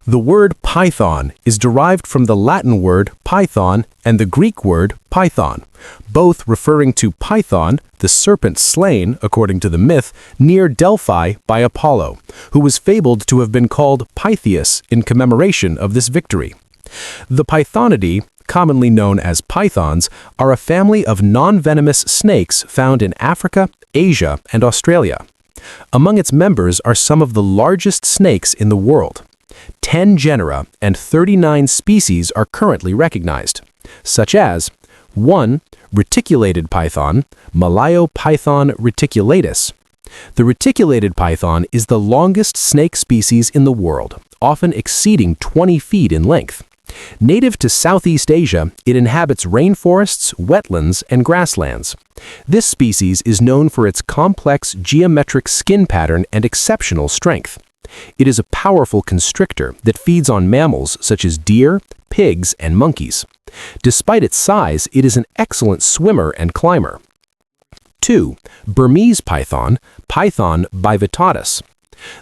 The word python is derived from the Latin word python and the Greek word python, both referring to Python, the serpent slain, according to the myth, near Delphi by Apollo, who was fabled to have been called Pythias in commemoration of this victory. The Pythonidae, commonly known as pythons, are a family of non-venomous snakes found in Africa, Asia, and Australia. Among its members are some of the largest snakes in the world. 10 genera and 39 species are currently recognized, such as 1. Reticulated python, Malayo-Python reticulatus. The reticulated python is the longest snake species in the world, often exceeding 20 feet in length. Native to Southeast Asia, it inhabits rainforests, wetlands, and grasslands. This species is known for its complex geometric skin pattern and exceptional strength. It is a powerful constrictor that feeds on mammals such as deer, pigs, and monkeys. Despite its size, it is an excellent swimmer and climber. 2. Burmese python, Python bivittatus.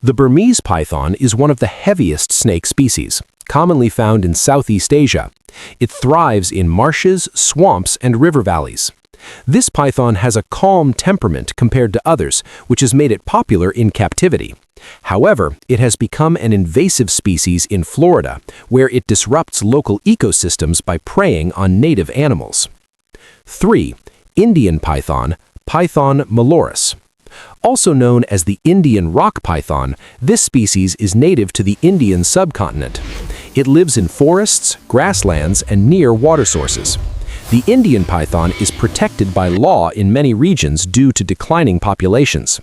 The Burmese python is one of the heaviest snake species, commonly found in Southeast Asia. It thrives in marshes, swamps, and river valleys. This python has a calm temperament compared to others, which has made it popular in captivity. However, it has become an invasive species in Florida, where it disrupts local ecosystems by preying on native animals. 3. Indian python, Python malorus. Also known as the Indian rock python, this species is native to the Indian subcontinent. It lives in forests, grasslands, and near water sources. The Indian python is protected by law in many regions due to declining populations.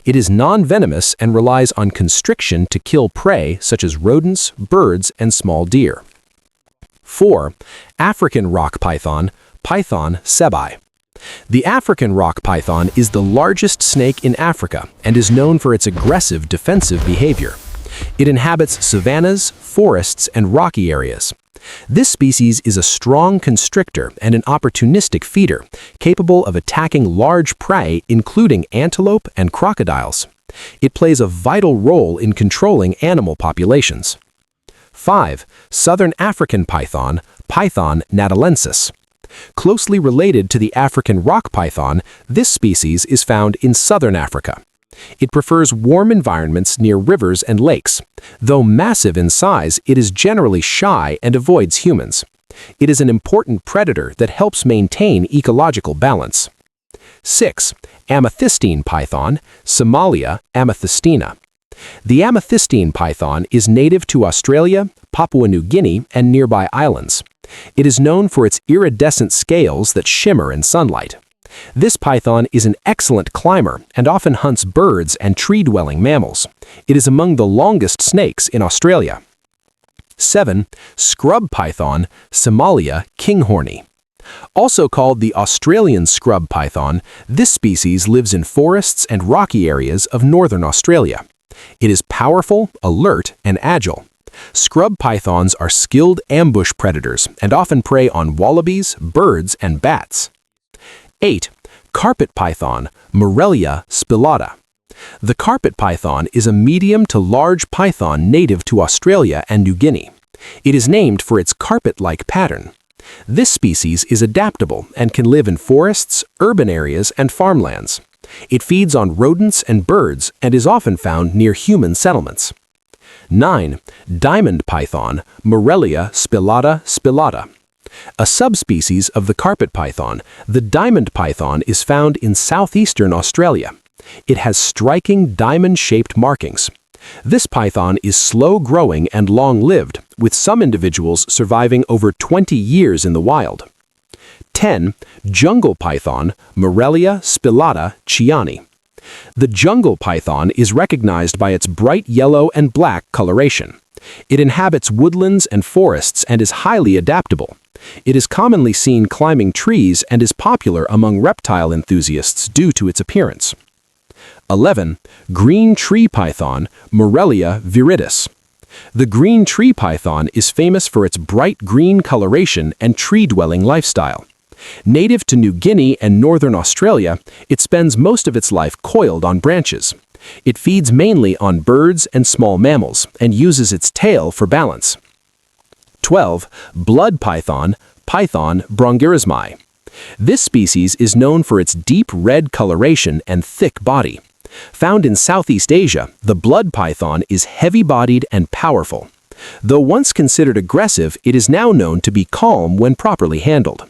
It is non-venomous and relies on constriction to kill prey such as rodents, birds, and small deer. 4. African rock python, Python sebai. The African rock python is the largest snake in Africa and is known for its aggressive defensive behavior. It inhabits savannas, forests, and rocky areas. This species is a strong constrictor and an opportunistic feeder, capable of attacking large prey, including antelope and crocodiles. It plays a vital role in controlling animal populations. 5. Southern African python, Python natalensis. Closely related to the African rock python, this species is found in southern Africa. It prefers warm environments near rivers and lakes. Though massive in size, it is generally shy and avoids humans. It is an important predator that helps maintain ecological balance. 6. Amethystine python, Somalia amethystina. The amethystine python is native to Australia, Papua New Guinea, and nearby islands. It is known for its iridescent scales that shimmer in sunlight. This python is an excellent climber and often hunts birds and tree-dwelling mammals. It is among the longest snakes in Australia. 7. Scrub python, Somalia kinghorny. Also called the Australian scrub python, this species lives in forests and rocky areas of northern Australia. It is powerful, alert, and agile. Scrub pythons are skilled ambush predators and often prey on wallabies, birds, and bats. 8. Carpet python, Morelia spilata. The carpet python is a medium to large python native to Australia and New Guinea. It is named for its carpet-like pattern. This species is adaptable and can live in forests, urban areas, and farmlands. It feeds on rodents and birds and is often found near human settlements. 9. Diamond python, Morelia spilata. A subspecies of the carpet python, the diamond python is found in southeastern Australia. It has striking diamond-shaped markings. This python is slow-growing and long-lived, with some individuals surviving over 20 years in the wild. 10. Jungle python, Morelia spilata chiani. The jungle python is recognized by its bright yellow and black coloration. It inhabits woodlands and forests and is highly adaptable. It is commonly seen climbing trees and is popular among reptile enthusiasts due to its appearance. 11. Green tree python, Morelia viridis. The green tree python is famous for its bright green coloration and tree-dwelling lifestyle. Native to New Guinea and northern Australia, it spends most of its life coiled on branches. It feeds mainly on birds and small mammals and uses its tail for balance. 12. Blood python, Python brongyrismi. This species is known for its deep red coloration and thick body. Found in Southeast Asia, the blood python is heavy-bodied and powerful. Though once considered aggressive, it is now known to be calm when properly handled.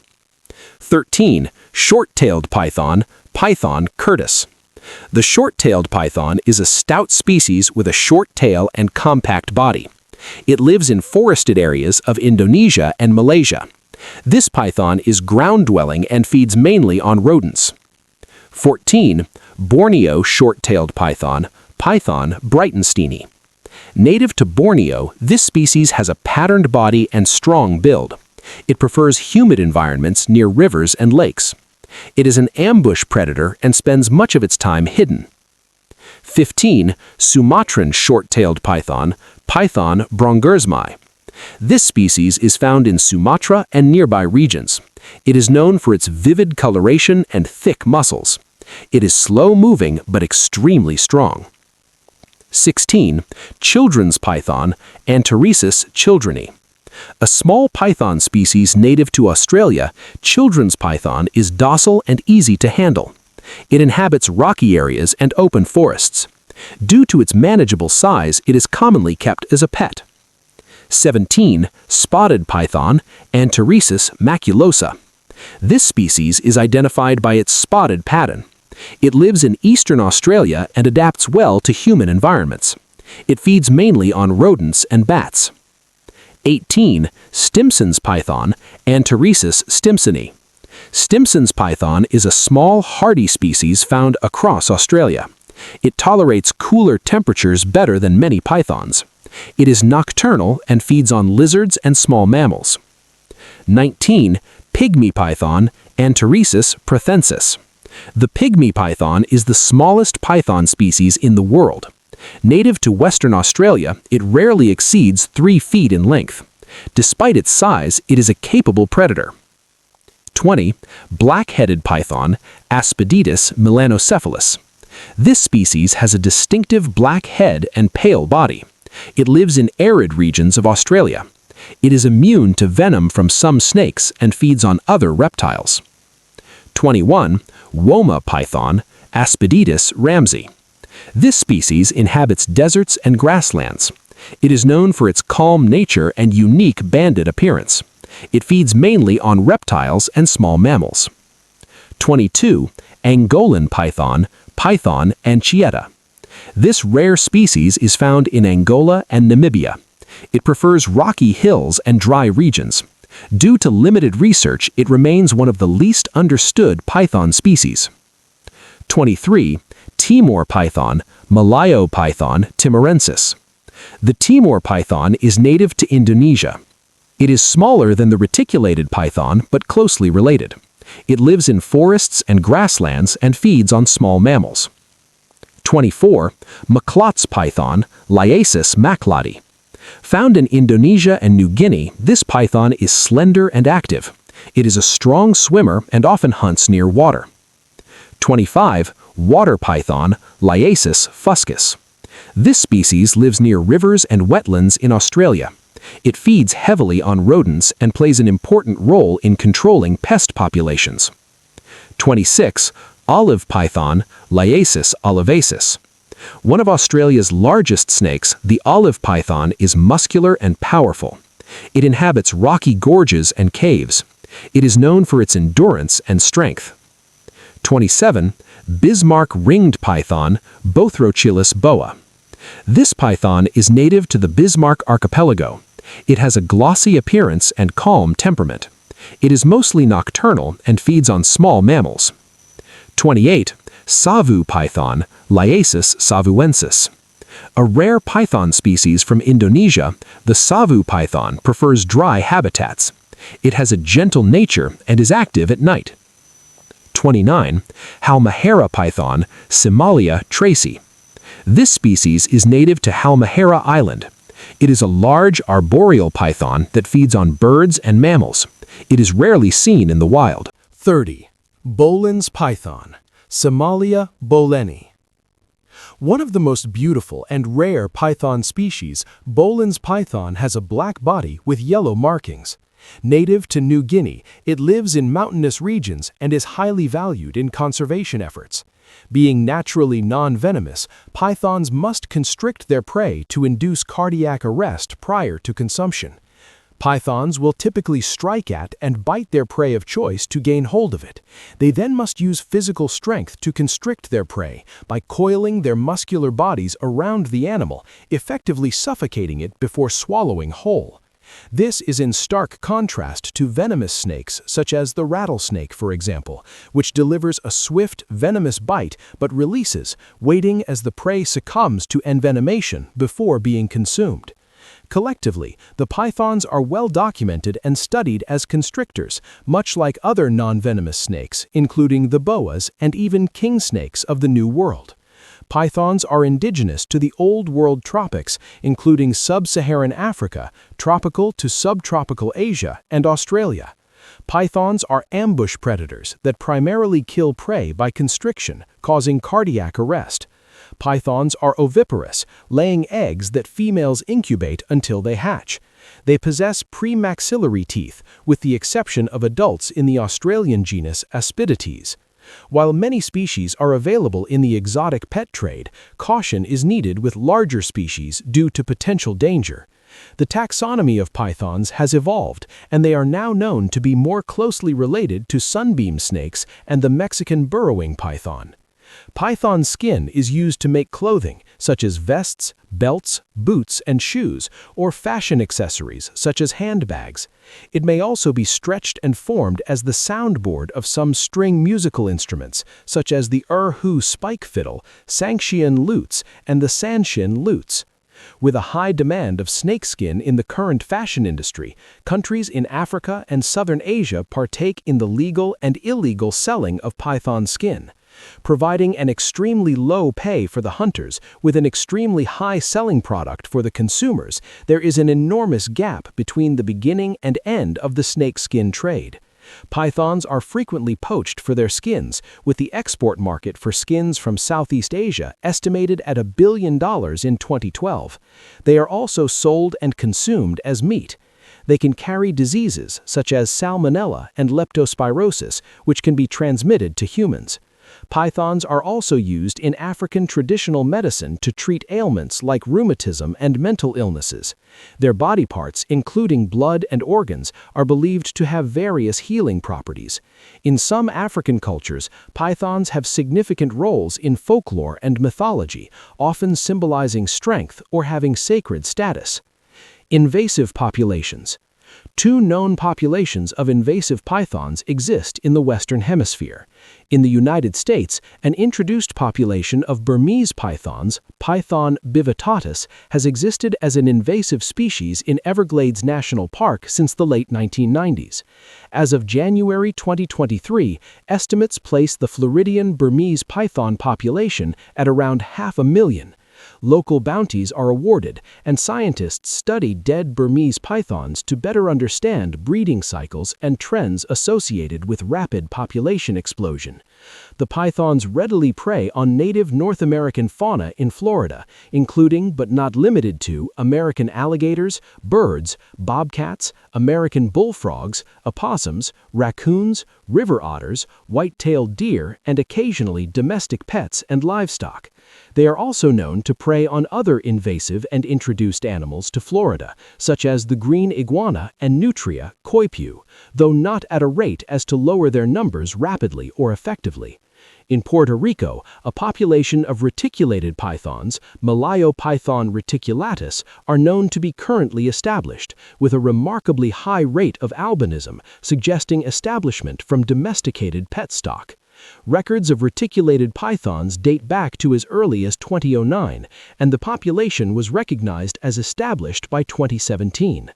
13. Short-tailed python, Python curtis. The short-tailed python is a stout species with a short tail and compact body. It lives in forested areas of Indonesia and Malaysia. This python is ground-dwelling and feeds mainly on rodents. 14. Borneo short-tailed python, Python breitensteini. Native to Borneo, this species has a patterned body and strong build. It prefers humid environments near rivers and lakes. It is an ambush predator and spends much of its time hidden. 15. Sumatran short-tailed python, Python brongyrismi. This species is found in Sumatra and nearby regions. It is known for its vivid coloration and thick muscles. It is slow-moving but extremely strong. 16. Children's python, Antaresis childreni. A small python species native to Australia, children's python is docile and easy to handle. It inhabits rocky areas and open forests. Due to its manageable size, it is commonly kept as a pet. 17. Spotted python, Antaresis maculosa. This species is identified by its spotted pattern. It lives in eastern Australia and adapts well to human environments. It feeds mainly on rodents and bats. 18. Stimson's python, Antaresis stimsoni. Stimson's python is a small, hardy species found across Australia. It tolerates cooler temperatures better than many pythons. It is nocturnal and feeds on lizards and small mammals. 19. Pygmy python, Antaresis prothensis. The pygmy python is the smallest python species in the world. Native to Western Australia, it rarely exceeds 3 feet in length. Despite its size, it is a capable predator. 20. Black-headed python, Aspididus melanocephalus. This species has a distinctive black head and pale body. It lives in arid regions of Australia. It is immune to venom from some snakes and feeds on other reptiles. 21. Woma python, Aspididus ramsey. This species inhabits deserts and grasslands. It is known for its calm nature and unique banded appearance. It feeds mainly on reptiles and small mammals. 22. Angolan python, Python anciata. This rare species is found in Angola and Namibia. It prefers rocky hills and dry regions. Due to limited research, it remains one of the least understood python species. 23. Timor python, Malayo-python timorensis. The Timor python is native to Indonesia. It is smaller than the reticulated python, but closely related. It lives in forests and grasslands and feeds on small mammals. 24. Maclot's python, Liasis macloti. Found in Indonesia and New Guinea, this python is slender and active. It is a strong swimmer and often hunts near water. 25. Water python, Liasis fuscus. This species lives near rivers and wetlands in Australia. It feeds heavily on rodents and plays an important role in controlling pest populations. 26. Olive python, Liasis olivaceus. One of Australia's largest snakes, the olive python is muscular and powerful. It inhabits rocky gorges and caves. It is known for its endurance and strength. 27. Bismarck ringed python, Bothrochilus boa. This python is native to the Bismarck archipelago. It has a glossy appearance and calm temperament. It is mostly nocturnal and feeds on small mammals. 28. Savu python, Liasis savuensis. A rare python species from Indonesia, the savu python prefers dry habitats. It has a gentle nature and is active at night. 29. Halmahera python, Simalia tracy. This species is native to Halmahera Island. It is a large arboreal python that feeds on birds and mammals. It is rarely seen in the wild. 30. Boelen's python, Simalia boleni. One of the most beautiful and rare python species, Boelen's python, has a black body with yellow markings. Native to New Guinea, it lives in mountainous regions and is highly valued in conservation efforts. Being naturally non-venomous, pythons must constrict their prey to induce cardiac arrest prior to consumption. Pythons will typically strike at and bite their prey of choice to gain hold of it. They then must use physical strength to constrict their prey by coiling their muscular bodies around the animal, effectively suffocating it before swallowing whole. This is in stark contrast to venomous snakes, such as the rattlesnake, for example, which delivers a swift, venomous bite but releases, waiting as the prey succumbs to envenomation before being consumed. Collectively, the pythons are well documented and studied as constrictors, much like other non-venomous snakes, including the boas and even king snakes of the New World. Pythons are indigenous to the Old World tropics, including sub-Saharan Africa, tropical to subtropical Asia, and Australia. Pythons are ambush predators that primarily kill prey by constriction, causing cardiac arrest. Pythons are oviparous, laying eggs that females incubate until they hatch. They possess premaxillary teeth, with the exception of adults in the Australian genus Aspidites. While many species are available in the exotic pet trade, caution is needed with larger species due to potential danger. The taxonomy of pythons has evolved, and they are now known to be more closely related to sunbeam snakes and the Mexican burrowing python. Python skin is used to make clothing, such as vests, belts, boots, and shoes, or fashion accessories, such as handbags. It may also be stretched and formed as the soundboard of some string musical instruments, such as the erhu spike fiddle, Sanxian lutes, and the Sanshin lutes. With a high demand of snakeskin in the current fashion industry, countries in Africa and southern Asia partake in the legal and illegal selling of python skin. Providing an extremely low pay for the hunters with an extremely high selling product for the consumers, there is an enormous gap between the beginning and end of the snakeskin trade. Pythons are frequently poached for their skins, with the export market for skins from Southeast Asia estimated at $1 billion in 2012. They are also sold and consumed as meat. They can carry diseases such as salmonella and leptospirosis, which can be transmitted to humans. Pythons are also used in African traditional medicine to treat ailments like rheumatism and mental illnesses. Their body parts, including blood and organs, are believed to have various healing properties. In some African cultures, pythons have significant roles in folklore and mythology, often symbolizing strength or having sacred status. Invasive populations. Two known populations of invasive pythons exist in the Western Hemisphere. In the United States, an introduced population of Burmese pythons, Python bivitatus, has existed as an invasive species in Everglades National Park since the late 1990s. As of January 2023, estimates place the Floridian Burmese python population at around 500,000. Local bounties are awarded, and scientists study dead Burmese pythons to better understand breeding cycles and trends associated with rapid population explosion. The pythons readily prey on native North American fauna in Florida, including but not limited to American alligators, birds, bobcats, American bullfrogs, opossums, raccoons, river otters, white-tailed deer, and occasionally domestic pets and livestock. They are also known to prey on other invasive and introduced animals to Florida, such as the green iguana and nutria coipu, though not at a rate as to lower their numbers rapidly or effectively. In Puerto Rico, a population of reticulated pythons, Malayo-Python reticulatus, are known to be currently established, with a remarkably high rate of albinism, suggesting establishment from domesticated pet stock. Records of reticulated pythons date back to as early as 2009, and the population was recognized as established by 2017.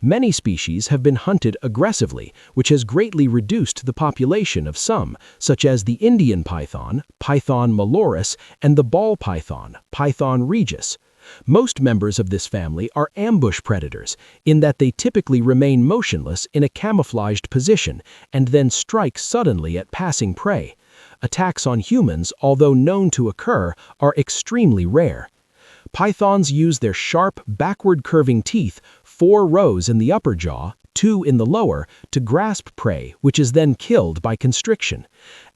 Many species have been hunted aggressively, which has greatly reduced the population of some, such as the Indian python, Python maloris, and the ball python, Python regius. Most members of this family are ambush predators, in that they typically remain motionless in a camouflaged position and then strike suddenly at passing prey. Attacks on humans, although known to occur, are extremely rare. Pythons use their sharp, backward-curving teeth, 4 rows in the upper jaw, 2 in the lower, to grasp prey, which is then killed by constriction.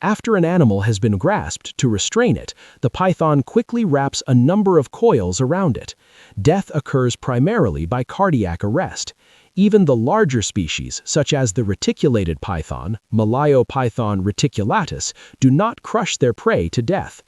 After an animal has been grasped to restrain it, the python quickly wraps a number of coils around it. Death occurs primarily by cardiac arrest. Even the larger species, such as the reticulated python, Malayo-python reticulatus, do not crush their prey to death.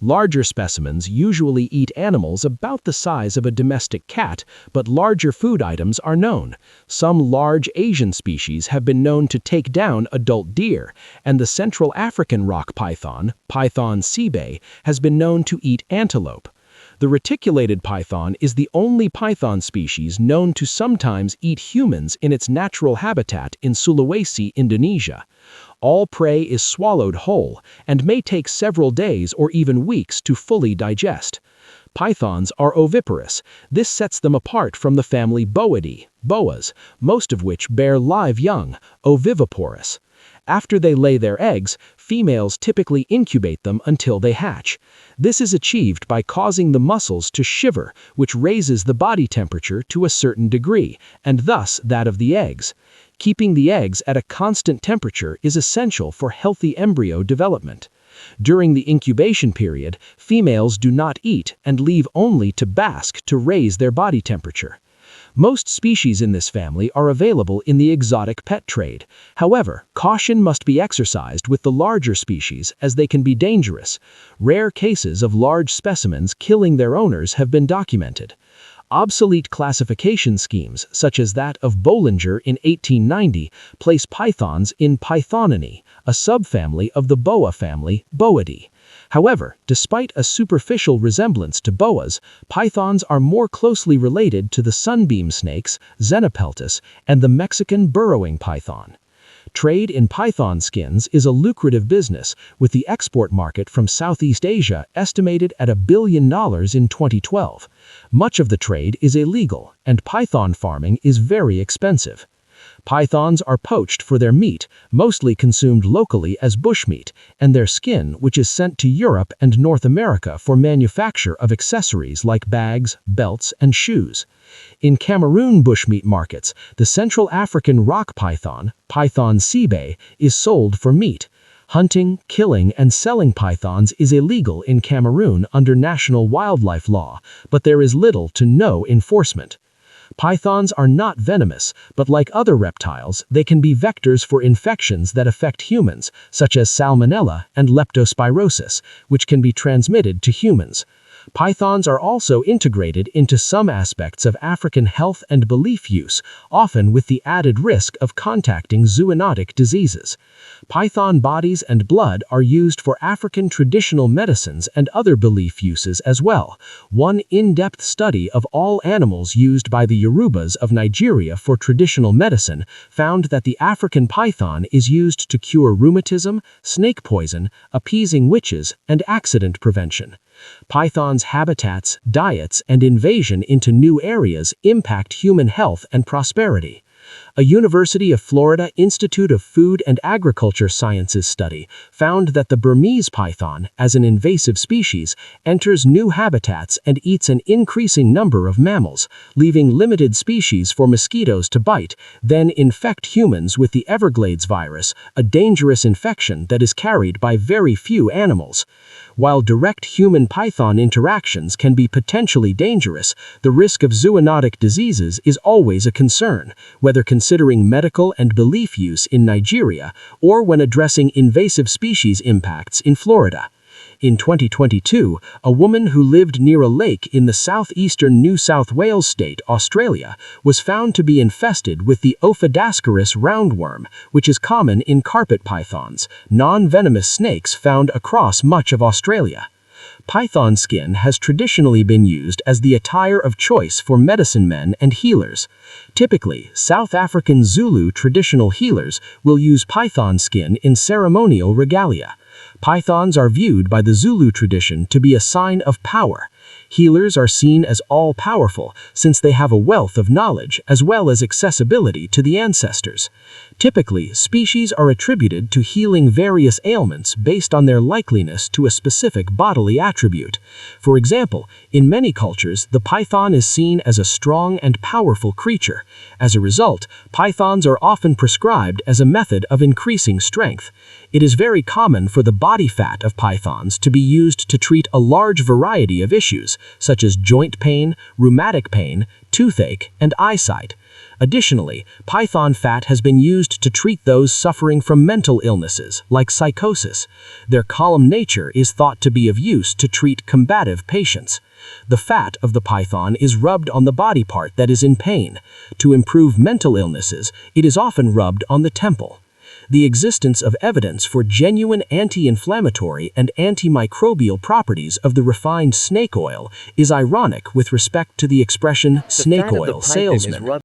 Larger specimens usually eat animals about the size of a domestic cat, but larger food items are known. Some large Asian species have been known to take down adult deer, and the Central African rock python, Python sebae, has been known to eat antelope. The reticulated python is the only python species known to sometimes eat humans in its natural habitat in Sulawesi, Indonesia. All prey is swallowed whole and may take several days or even weeks to fully digest. Pythons are oviparous. This sets them apart from the family Boidae, boas, most of which bear live young, oviviporous. After they lay their eggs, females typically incubate them until they hatch. This is achieved by causing the muscles to shiver, which raises the body temperature to a certain degree, and thus that of the eggs. Keeping the eggs at a constant temperature is essential for healthy embryo development. During the incubation period, females do not eat and leave only to bask to raise their body temperature. Most species in this family are available in the exotic pet trade. However, caution must be exercised with the larger species as they can be dangerous. Rare cases of large specimens killing their owners have been documented. Obsolete classification schemes, such as that of Bollinger in 1890, place pythons in Pythoninae, a subfamily of the boa family, Boidae. However, despite a superficial resemblance to boas, pythons are more closely related to the sunbeam snakes, Xenopeltis, and the Mexican burrowing python. Trade in python skins is a lucrative business, with the export market from Southeast Asia estimated at $1 billion in 2012. Much of the trade is illegal, and python farming is very expensive. Pythons are poached for their meat, mostly consumed locally as bushmeat, and their skin, which is sent to Europe and North America for manufacture of accessories like bags, belts, and shoes. In Cameroon bushmeat markets, the Central African rock python, Python sebae, is sold for meat. Hunting, killing, and selling pythons is illegal in Cameroon under national wildlife law, but there is little to no enforcement. Pythons are not venomous, but like other reptiles, they can be vectors for infections that affect humans, such as salmonella and leptospirosis, which can be transmitted to humans. Pythons are also integrated into some aspects of African health and belief use, often with the added risk of contacting zoonotic diseases. Python bodies and blood are used for African traditional medicines and other belief uses as well. One in-depth study of all animals used by the Yorubas of Nigeria for traditional medicine found that the African python is used to cure rheumatism, snake poison, appeasing witches, and accident prevention. Pythons' habitats, diets, and invasion into new areas impact human health and prosperity. A University of Florida Institute of Food and Agriculture Sciences study found that the Burmese python, as an invasive species, enters new habitats and eats an increasing number of mammals, leaving limited species for mosquitoes to bite, then infect humans with the Everglades virus, a dangerous infection that is carried by very few animals. While direct human-python interactions can be potentially dangerous, the risk of zoonotic diseases is always a concern, whether considering medical and belief use in Nigeria or when addressing invasive species impacts in Florida. In 2022, a woman who lived near a lake in the southeastern New South Wales state, Australia, was found to be infested with the Ophidascaris roundworm, which is common in carpet pythons, non-venomous snakes found across much of Australia. Python skin has traditionally been used as the attire of choice for medicine men and healers. Typically, South African Zulu traditional healers will use python skin in ceremonial regalia. Pythons are viewed by the Zulu tradition to be a sign of power. Healers are seen as all-powerful since they have a wealth of knowledge as well as accessibility to the ancestors. Typically, species are attributed to healing various ailments based on their likeliness to a specific bodily attribute. For example, in many cultures, the python is seen as a strong and powerful creature. As a result, pythons are often prescribed as a method of increasing strength. It is very common for the body fat of pythons to be used to treat a large variety of issues, such as joint pain, rheumatic pain, toothache, and eyesight. Additionally, python fat has been used to treat those suffering from mental illnesses, like psychosis. Their calm nature is thought to be of use to treat combative patients. The fat of the python is rubbed on the body part that is in pain. To improve mental illnesses, it is often rubbed on the temple. The existence of evidence for genuine anti-inflammatory and antimicrobial properties of the refined snake oil is ironic with respect to the expression snake oil salesman.